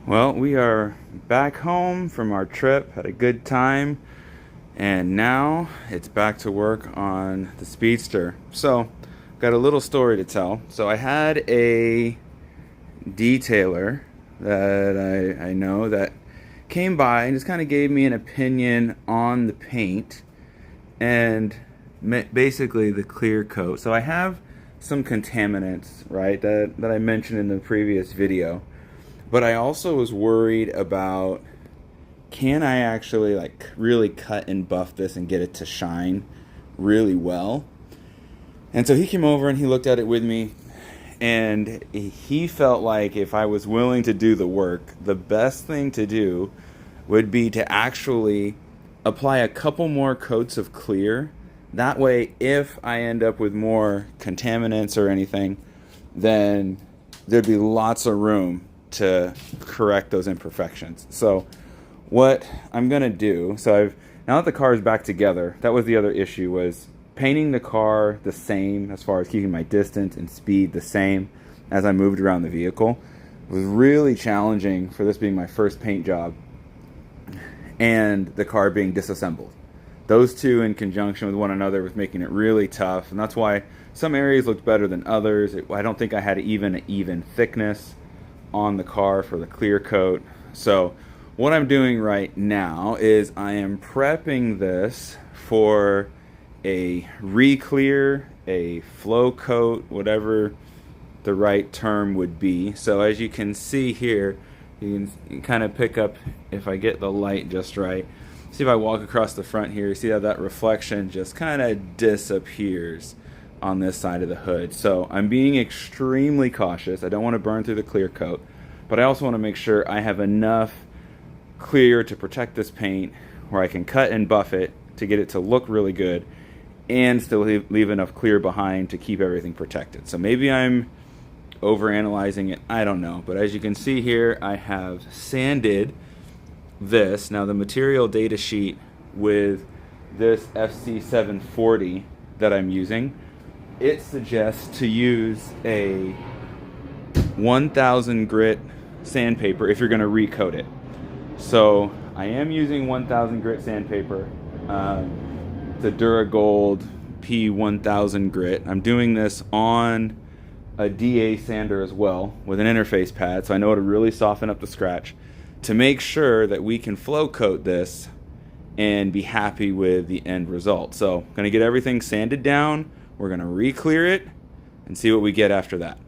Well, we are back home from our trip, had a good time, and now it's back to work on the Speedster. So, got a little story to tell. So, I had a detailer that I know that came by and just kind of gave me an opinion on the paint and basically the clear coat. So, I have some contaminants, right, that I mentioned in the previous video. But I also was worried about, can I actually like really cut and buff this and get it to shine really well? And so he came over and he looked at it with me, and he felt like if I was willing to do the work, the best thing to do would be to actually apply a couple more coats of clear. That way, if I end up with more contaminants or anything, then there'd be lots of room to correct those imperfections. So what I'm gonna do, now that the car is back together, that was the other issue, was painting the car the same as far as keeping my distance and speed the same as I moved around the vehicle. It was really challenging for this being my first paint job and the car being disassembled. Those two in conjunction with one another was making it really tough, and that's why some areas looked better than others. I don't think I had even an even thickness on the car for the clear coat. So what I'm doing right now is I am prepping this for a re-clear, a flow coat, whatever the right term would be. So as you can see here, you can kind of pick up, if I get the light just right, see if I walk across the front here, see how that reflection just kind of disappears on this side of the hood. So I'm being extremely cautious. I don't want to burn through the clear coat, but I also want to make sure I have enough clear to protect this paint where I can cut and buff it to get it to look really good and still leave enough clear behind to keep everything protected. So maybe I'm overanalyzing it, I don't know. But as you can see here, I have sanded this. Now the material data sheet with this FC740 that I'm using, it suggests to use a 1000 grit sandpaper if you're going to recoat it. So I am using 1000 grit sandpaper. It's a Duragold P1000 grit. I'm doing this on a DA sander as well with an interface pad, so I know it'll really soften up the scratch to make sure that we can flow coat this and be happy with the end result. So I'm going to get everything sanded down. We're going to re-clear it and see what we get after that.